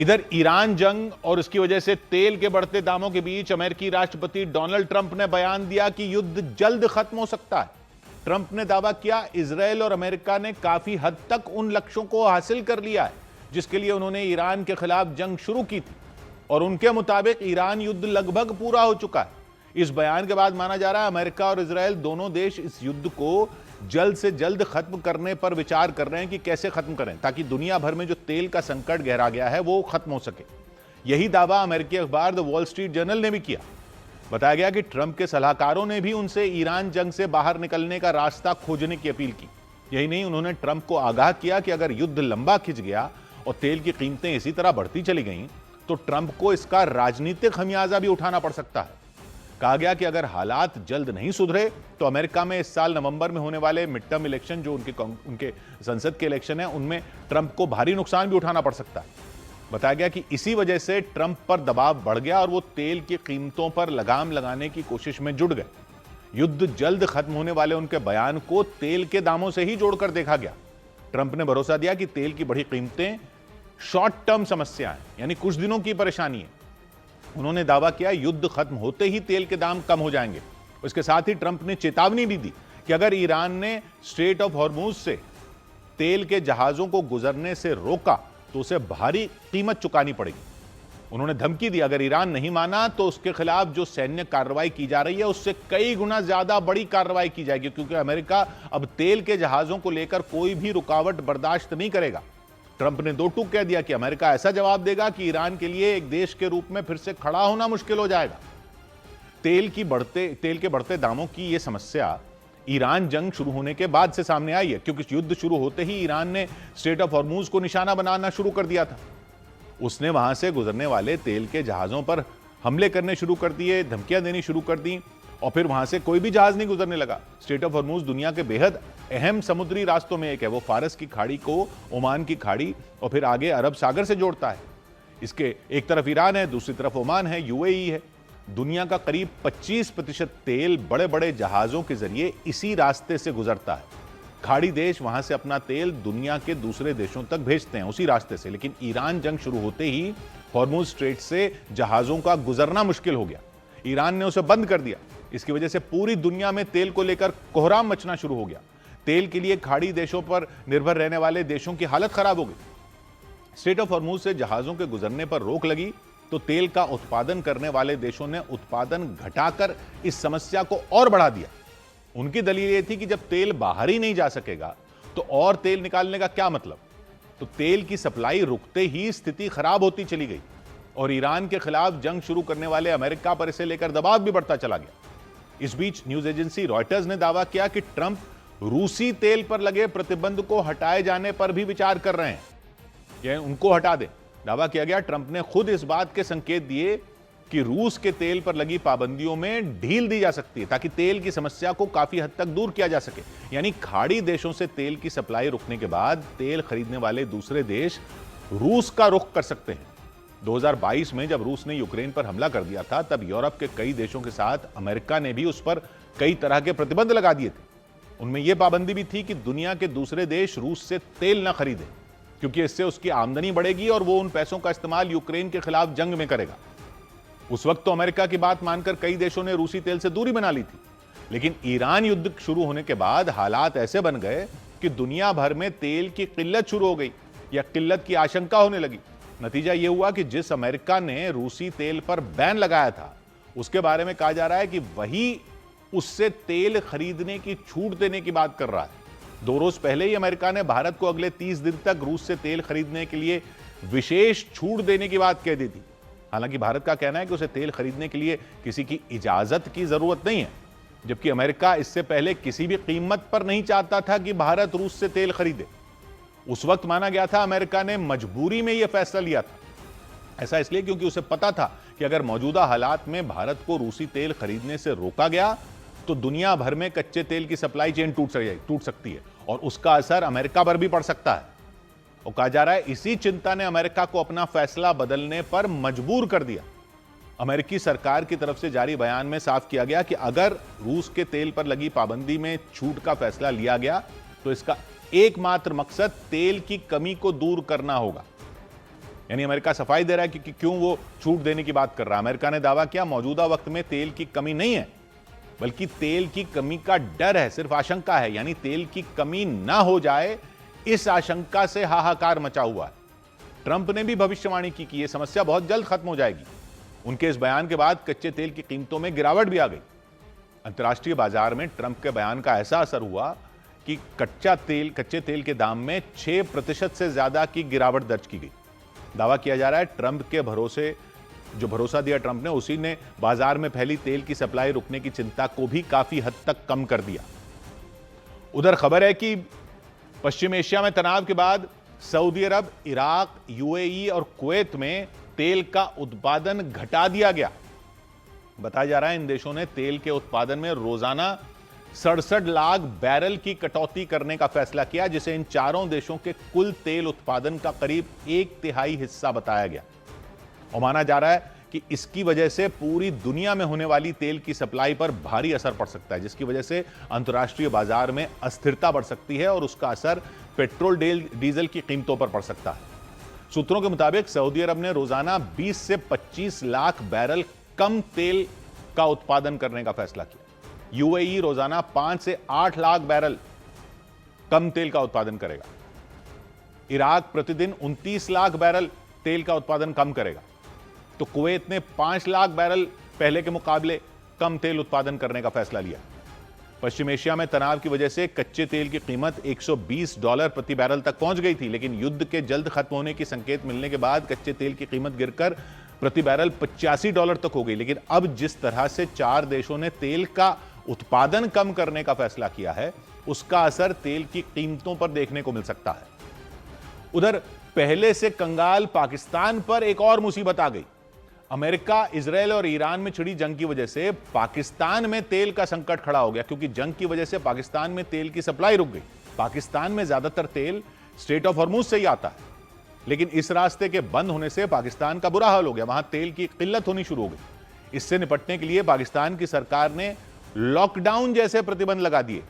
इधर ईरान जंग और इसकी वजह से तेल के बढ़ते दामों के बीच अमेरिकी राष्ट्रपति डोनाल्ड ट्रंप ने बयान दिया कि युद्ध जल्द खत्म हो सकता है। ट्रंप ने दावा किया इजरायल और अमेरिका ने काफी हद तक उन लक्ष्यों को हासिल कर लिया है जिसके लिए उन्होंने ईरान के खिलाफ जंग शुरू की थी, और उनके मुताबिक ईरान युद्ध लगभग पूरा हो चुका है। इस बयान के बाद माना जा रहा है अमेरिका और इजरायल दोनों देश इस युद्ध को जल्द से जल्द खत्म करने पर विचार कर रहे हैं कि कैसे खत्म करें ताकि दुनिया भर में जो तेल का संकट गहरा गया है वो खत्म हो सके। यही दावा अमेरिकी अखबार द वॉल स्ट्रीट जर्नल ने भी किया। बताया गया कि ट्रंप के सलाहकारों ने भी उनसे ईरान जंग से बाहर निकलने का रास्ता खोजने की अपील की। यही नहीं, उन्होंने ट्रंप को आगाह किया कि अगर युद्ध लंबा खिंच गया और तेल की कीमतें इसी तरह बढ़ती चली गईं तो ट्रंप को इसका राजनीतिक खमियाजा भी उठाना पड़ सकता है। कहा गया कि अगर हालात जल्द नहीं सुधरे तो अमेरिका में इस साल नवंबर में होने वाले मिड टर्म इलेक्शन, जो उनके संसद के इलेक्शन है, उनमें ट्रंप को भारी नुकसान भी उठाना पड़ सकता है। बताया गया कि इसी वजह से ट्रंप पर दबाव बढ़ गया और वो तेल की कीमतों पर लगाम लगाने की कोशिश में जुट गए। युद्ध जल्द खत्म होने वाले उनके बयान को तेल के दामों से ही जोड़कर देखा गया। ट्रंप ने भरोसा दिया कि तेल की बढ़ी कीमतें शॉर्ट टर्म समस्या है, यानी कुछ दिनों की परेशानी है। उन्होंने दावा किया युद्ध खत्म होते ही तेल के दाम कम हो जाएंगे। उसके साथ ही ट्रंप ने चेतावनी भी दी कि अगर ईरान ने स्ट्रेट ऑफ हॉर्मुज से तेल के जहाजों को गुजरने से रोका तो उसे भारी कीमत चुकानी पड़ेगी। उन्होंने धमकी दी अगर ईरान नहीं माना तो उसके खिलाफ जो सैन्य कार्रवाई की जा रही है उससे कई गुना ज्यादा बड़ी कार्रवाई की जाएगी, क्योंकि अमेरिका अब तेल के जहाजों को लेकर कोई भी रुकावट बर्दाश्त नहीं करेगा। ट्रंप ने दो टूक कह दिया कि अमेरिका ऐसा जवाब देगा कि ईरान के लिए एक देश के रूप में फिर से खड़ा होना मुश्किल हो जाएगा। तेल के बढ़ते दामों की यह समस्या ईरान जंग शुरू होने के बाद से सामने आई है, क्योंकि युद्ध शुरू होते ही ईरान ने स्ट्रेट ऑफ हॉर्मुज को निशाना बनाना शुरू कर दिया था। उसने वहां से गुजरने वाले तेल के जहाजों पर हमले करने शुरू कर दिए, धमकियां देनी शुरू कर दी, और फिर वहां से कोई भी जहाज नहीं गुजरने लगा। स्ट्रेट ऑफ हॉर्मुज दुनिया के बेहद अहम समुद्री रास्तों में एक है। वो फारस की खाड़ी को ओमान की खाड़ी और फिर आगे अरब सागर से जोड़ता है। इसके एक तरफ ईरान है, दूसरी तरफ ओमान है, यूएई है। दुनिया का करीब 25% तेल बड़े बड़े जहाजों के जरिए इसी रास्ते से गुजरता है। खाड़ी देश वहां से अपना तेल दुनिया के दूसरे देशों तक भेजते हैं उसी रास्ते से। लेकिन ईरान जंग शुरू होते ही हॉर्मुज स्ट्रेट से जहाजों का गुजरना मुश्किल हो गया। ईरान ने उसे बंद कर दिया। इसकी वजह से पूरी दुनिया में तेल को लेकर कोहराम मचना शुरू हो गया। तेल के लिए खाड़ी देशों पर निर्भर रहने वाले देशों की हालत खराब हो गई। स्ट्रेट ऑफ हॉर्मुज से जहाजों के गुजरने पर रोक लगी तो तेल का उत्पादन करने वाले देशों ने उत्पादन घटाकर इस समस्या को और बढ़ा दिया। उनकी दलील यह थी कि जब तेल बाहर ही नहीं जा सकेगा तो और तेल निकालने का क्या मतलब। तो तेल की सप्लाई रुकते ही स्थिति खराब होती चली गई और ईरान के खिलाफ जंग शुरू करने वाले अमेरिका पर इसे लेकर दबाव भी बढ़ता चला गया। इस बीच न्यूज एजेंसी रॉयटर्स ने दावा किया कि ट्रंप रूसी तेल पर लगे प्रतिबंध को हटाए जाने पर भी विचार कर रहे हैं, या उनको हटा दें। दावा किया गया ट्रंप ने खुद इस बात के संकेत दिए कि रूस के तेल पर लगी पाबंदियों में ढील दी जा सकती है ताकि तेल की समस्या को काफी हद तक दूर किया जा सके। यानी खाड़ी देशों से तेल की सप्लाई रुकने के बाद तेल खरीदने वाले दूसरे देश रूस का रुख कर सकते हैं। 2022 में जब रूस ने यूक्रेन पर हमला कर दिया था तब यूरोप के कई देशों के साथ अमेरिका ने भी उस पर कई तरह के प्रतिबंध लगा दिए थे। उनमें यह पाबंदी भी थी कि दुनिया के दूसरे देश रूस से तेल न खरीदें, क्योंकि इससे उसकी आमदनी बढ़ेगी और वो उन पैसों का इस्तेमाल यूक्रेन के खिलाफ जंग में करेगा। उस वक्त तो अमेरिका की बात मानकर कई देशों ने रूसी तेल से दूरी बना ली थी। लेकिन ईरान युद्ध शुरू होने के बाद हालात ऐसे बन गए कि दुनिया भर में तेल की किल्लत शुरू हो गई या किल्लत की आशंका होने लगी। नतीजा यह हुआ कि जिस अमेरिका ने रूसी तेल पर बैन लगाया था उसके बारे में कहा जा रहा है कि वही उससे तेल खरीदने की छूट देने की बात कर रहा है। 2 रोज पहले ही अमेरिका ने भारत को अगले 30 दिन तक रूस से तेल खरीदने के लिए विशेष छूट देने की बात कह दी थी। हालांकि भारत का कहना है कि उसे तेल खरीदने के लिए किसी की इजाजत की जरूरत नहीं है, जबकि अमेरिका इससे पहले किसी भी कीमत पर नहीं चाहता था कि भारत रूस से तेल खरीदे। उस वक्त माना गया था अमेरिका ने मजबूरी में यह फैसला लिया था। ऐसा इसलिए क्योंकि उसे पता था कि अगर मौजूदा हालात में भारत को रूसी तेल खरीदने से रोका गया तो दुनिया भर में कच्चे तेल की सप्लाई चेन टूट सकती है और उसका असर अमेरिका पर भी पड़ सकता है। और कहा जा रहा है इसी चिंता ने अमेरिका को अपना फैसला बदलने पर मजबूर कर दिया। अमेरिकी सरकार की तरफ से जारी बयान में साफ किया गया कि अगर रूस के तेल पर लगी पाबंदी में छूट का फैसला लिया गया तो इसका एकमात्र मकसद तेल की कमी को दूर करना होगा। यानी अमेरिका सफाई दे रहा है कि क्यों वो छूट देने की बात कर रहा है। अमेरिका ने दावा किया मौजूदा वक्त में तेल की कमी नहीं है, बल्कि तेल की कमी का डर है, सिर्फ आशंका है। यानी तेल की कमी ना हो जाए, इस आशंका से हाहाकार मचा हुआ है। ट्रंप ने भी भविष्यवाणी की कि यह समस्या बहुत जल्द खत्म हो जाएगी। उनके इस बयान के बाद कच्चे तेल की कीमतों में गिरावट भी आ गई। अंतर्राष्ट्रीय बाजार में ट्रंप के बयान का ऐसा असर हुआ कि कच्चे तेल के दाम में 6% से ज्यादा की गिरावट दर्ज की गई। दावा किया जा रहा है ट्रंप के भरोसा दिया ट्रंप ने, उसी ने बाजार में फैली तेल की सप्लाई रुकने की चिंता को भी काफी हद तक कम कर दिया। उधर खबर है कि पश्चिम एशिया में तनाव के बाद सऊदी अरब, इराक, यूएई और कुवैत में तेल का उत्पादन घटा दिया गया। बताया जा रहा है इन देशों ने तेल के उत्पादन में रोजाना 67 लाख बैरल की कटौती करने का फैसला किया, जिसे इन चारों देशों के कुल तेल उत्पादन का करीब 1/3 हिस्सा बताया गया। और माना जा रहा है कि इसकी वजह से पूरी दुनिया में होने वाली तेल की सप्लाई पर भारी असर पड़ सकता है, जिसकी वजह से अंतर्राष्ट्रीय बाजार में अस्थिरता बढ़ सकती है और उसका असर पेट्रोल डीजल की कीमतों पर पड़ सकता है। सूत्रों के मुताबिक सऊदी अरब ने रोजाना 20 से 25 लाख बैरल कम तेल का उत्पादन करने का फैसला किया। यूएई रोजाना 5 से 8 लाख बैरल कम तेल का उत्पादन करेगा। इराक प्रतिदिन 29 लाख बैरल तेल का उत्पादन कम करेगा। तो कुवैत ने 5 लाख बैरल पहले के मुकाबले कम तेल उत्पादन करने का फैसला लिया। पश्चिम एशिया में तनाव की वजह से कच्चे तेल की कीमत $120 प्रति बैरल तक पहुंच गई थी, लेकिन युद्ध के जल्द खत्म होने की संकेत मिलने के बाद कच्चे तेल की कीमत गिरकर प्रति बैरल $85 तक हो गई। लेकिन अब जिस तरह से 4 देशों ने तेल का उत्पादन कम करने का फैसला किया है, उसका असर तेल की कीमतों पर देखने को मिल सकता है। उधर पहले से कंगाल पाकिस्तान पर एक और मुसीबत आ गई। अमेरिका, इजरायल और ईरान में छिड़ी जंग की वजह से पाकिस्तान में तेल का संकट खड़ा हो गया, क्योंकि जंग की वजह से पाकिस्तान में तेल की सप्लाई रुक गई। पाकिस्तान में ज्यादातर तेल स्ट्रेट ऑफ हॉर्मुज से ही आता है, लेकिन इस रास्ते के बंद होने से पाकिस्तान का बुरा हाल हो गया। वहां तेल की किल्लत होनी शुरू हो गई। इससे निपटने के लिए पाकिस्तान की सरकार ने लॉकडाउन जैसे प्रतिबंध लगा दिए,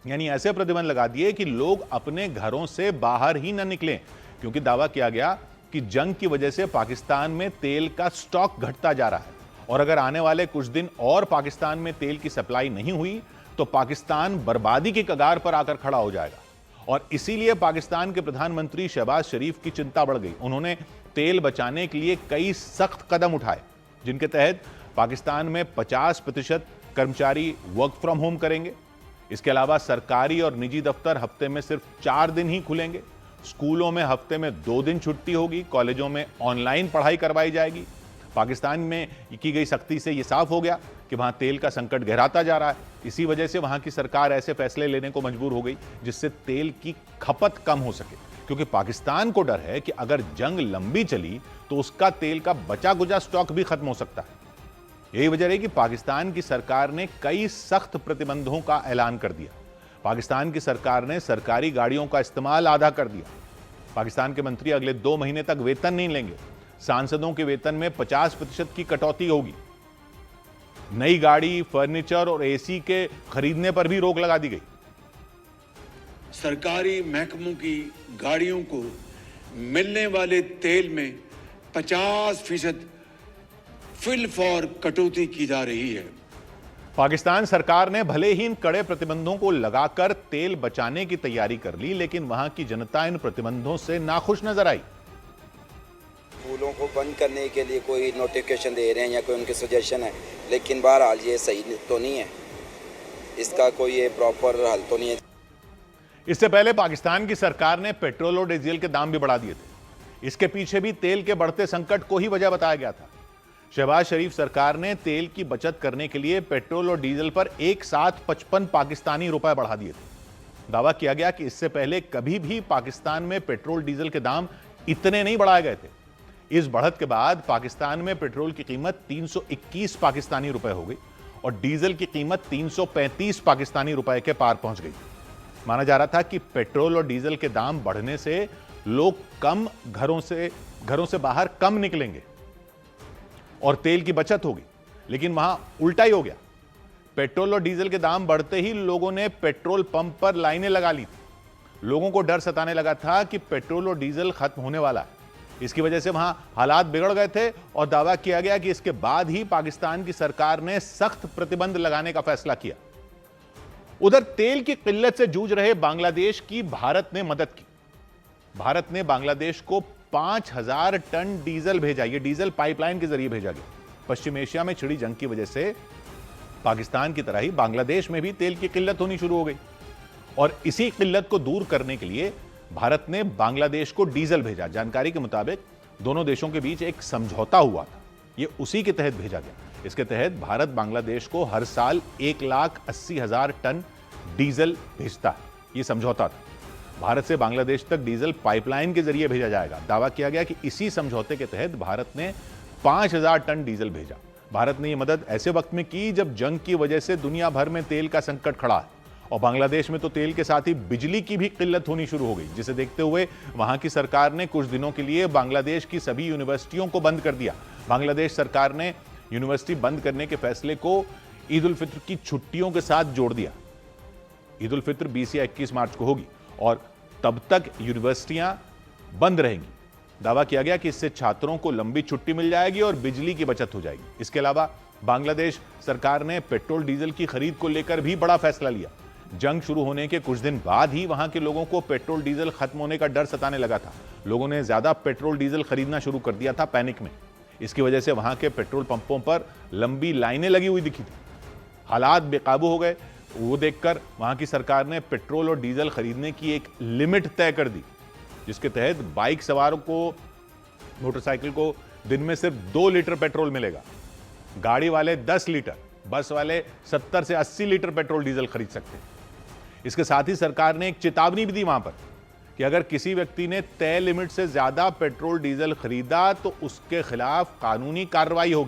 यानी ऐसे प्रतिबंध लगा दिए कि लोग अपने घरों से बाहर ही न निकलें, क्योंकि दावा किया गया कि जंग की वजह से पाकिस्तान में तेल का स्टॉक घटता जा रहा है और अगर आने वाले कुछ दिन और पाकिस्तान में तेल की सप्लाई नहीं हुई तो पाकिस्तान बर्बादी की कगार पर आकर खड़ा हो जाएगा। और इसीलिए पाकिस्तान के प्रधानमंत्री शहबाज शरीफ की चिंता बढ़ गई। उन्होंने तेल बचाने के लिए कई सख्त कदम उठाए, जिनके तहत पाकिस्तान में 50% कर्मचारी वर्क फ्रॉम होम करेंगे। इसके अलावा सरकारी और निजी दफ्तर हफ्ते में सिर्फ 4 दिन ही खुलेंगे। स्कूलों में हफ्ते में 2 दिन छुट्टी होगी। कॉलेजों में ऑनलाइन पढ़ाई करवाई जाएगी। पाकिस्तान में की गई सख्ती से यह साफ हो गया कि वहां तेल का संकट गहराता जा रहा है। इसी वजह से वहां की सरकार ऐसे फैसले लेने को मजबूर हो गई जिससे तेल की खपत कम हो सके, क्योंकि पाकिस्तान को डर है कि अगर जंग लंबी चली तो उसका तेल का बचा गुजा स्टॉक भी खत्म हो सकता है। यही वजह है कि पाकिस्तान की सरकार ने कई सख्त प्रतिबंधों का ऐलान कर दिया। पाकिस्तान की सरकार ने सरकारी गाड़ियों का इस्तेमाल आधा कर दिया। पाकिस्तान के मंत्री अगले 2 महीने तक वेतन नहीं लेंगे। सांसदों के वेतन में 50% की कटौती होगी। नई गाड़ी, फर्नीचर और एसी के खरीदने पर भी रोक लगा दी गई। सरकारी महकमों की गाड़ियों को मिलने वाले तेल में 50% फिल फॉर कटौती की जा रही है। पाकिस्तान सरकार ने भले ही इन कड़े प्रतिबंधों को लगाकर तेल बचाने की तैयारी कर ली, लेकिन वहां की जनता इन प्रतिबंधों से नाखुश नजर आई। स्कूलों को बंद करने के लिए कोई नोटिफिकेशन दे रहे हैं या कोई उनके सजेशन है, लेकिन बहरहाल ये सही तो नहीं है, इसका कोई ये प्रॉपर हल तो नहीं है। इससे पहले पाकिस्तान की सरकार ने पेट्रोल और डीजल के दाम भी बढ़ा दिए थे। इसके पीछे भी तेल के बढ़ते संकट को ही वजह बताया गया था। शहबाज शरीफ सरकार ने तेल की बचत करने के लिए पेट्रोल और डीजल पर एक साथ 55 पाकिस्तानी रुपए बढ़ा दिए थे। दावा किया गया कि इससे पहले कभी भी पाकिस्तान में पेट्रोल डीजल के दाम इतने नहीं बढ़ाए गए थे। इस बढ़त के बाद पाकिस्तान में पेट्रोल की कीमत 321 पाकिस्तानी रुपए हो गई और डीजल की कीमत 335 पाकिस्तानी रुपए के पार पहुंच गई। माना जा रहा था कि पेट्रोल और डीजल के दाम बढ़ने से लोग घरों से बाहर कम निकलेंगे और तेल की बचत होगी, लेकिन वहां उल्टा ही हो गया। पेट्रोल और डीजल के दाम बढ़ते ही लोगों ने पेट्रोल पंप पर लाइनें लगा ली थी। लोगों को डर सताने लगा था कि पेट्रोल और डीजल खत्म होने वाला है। इसकी वजह से वहां हालात बिगड़ गए थे और दावा किया गया कि इसके बाद ही पाकिस्तान की सरकार ने सख्त प्रतिबंध लगाने का फैसला किया। उधर तेल की किल्लत से जूझ रहे बांग्लादेश की भारत ने मदद की। भारत ने बांग्लादेश को 5000 टन डीजल भेजा। यह डीजल पाइपलाइन के जरिए भेजा गया। पश्चिम एशिया में छिड़ी जंग की वजह से पाकिस्तान की तरह ही बांग्लादेश में भी तेल की किल्लत होनी शुरू हो गई और इसी किल्लत को दूर करने के लिए भारत ने बांग्लादेश को डीजल भेजा। जानकारी के मुताबिक दोनों देशों के बीच एक समझौता हुआ था, यह उसी के तहत भेजा गया। इसके तहत भारत बांग्लादेश को हर साल 1,80,000 टन डीजल भेजता है। यह समझौता था। भारत से बांग्लादेश तक डीजल पाइपलाइन के जरिए भेजा जाएगा। दावा किया गया कि इसी समझौते के तहत भारत ने 5,000 टन डीजल भेजा। भारत ने यह मदद ऐसे वक्त में की जब जंग की वजह से दुनिया भर में तेल का संकट खड़ा है और बांग्लादेश में तो तेल के साथ ही बिजली की भी किल्लत होनी शुरू हो गई, जिसे देखते हुए वहां की सरकार ने कुछ दिनों के लिए बांग्लादेश की सभी यूनिवर्सिटियों को बंद कर दिया। बांग्लादेश सरकार ने यूनिवर्सिटी बंद करने के फैसले को ईद उल फित्र की छुट्टियों के साथ जोड़ दिया। ईद उल फित्र 20 या 21 मार्च को होगी और तब तक यूनिवर्सिटियां बंद रहेंगी। दावा किया गया कि इससे छात्रों को लंबी छुट्टी मिल जाएगी और बिजली की बचत हो जाएगी। इसके अलावा बांग्लादेश सरकार ने पेट्रोल डीजल की खरीद को लेकर भी बड़ा फैसला लिया। जंग शुरू होने के कुछ दिन बाद ही वहां के लोगों को पेट्रोल डीजल खत्म होने का डर सताने लगा था। लोगों ने ज्यादा पेट्रोल डीजल खरीदना शुरू कर दिया था पैनिक में। इसकी वजह से वहां के पेट्रोल पंपों पर लंबी लाइनें लगी हुई दिखी थी। हालात बेकाबू हो गए। वो देखकर वहां की सरकार ने पेट्रोल और डीजल खरीदने की एक लिमिट तय कर दी, जिसके तहत बाइक सवारों को, मोटरसाइकिल को दिन में सिर्फ 2 लीटर पेट्रोल मिलेगा। गाड़ी वाले 10 लीटर, बस वाले 70 से 80 लीटर पेट्रोल डीजल खरीद सकते हैं। इसके साथ ही सरकार ने एक चेतावनी भी दी वहां पर कि अगर किसी व्यक्ति ने तय लिमिट से ज्यादा पेट्रोल डीजल खरीदा तो उसके खिलाफ कानूनी कार्रवाई होगी।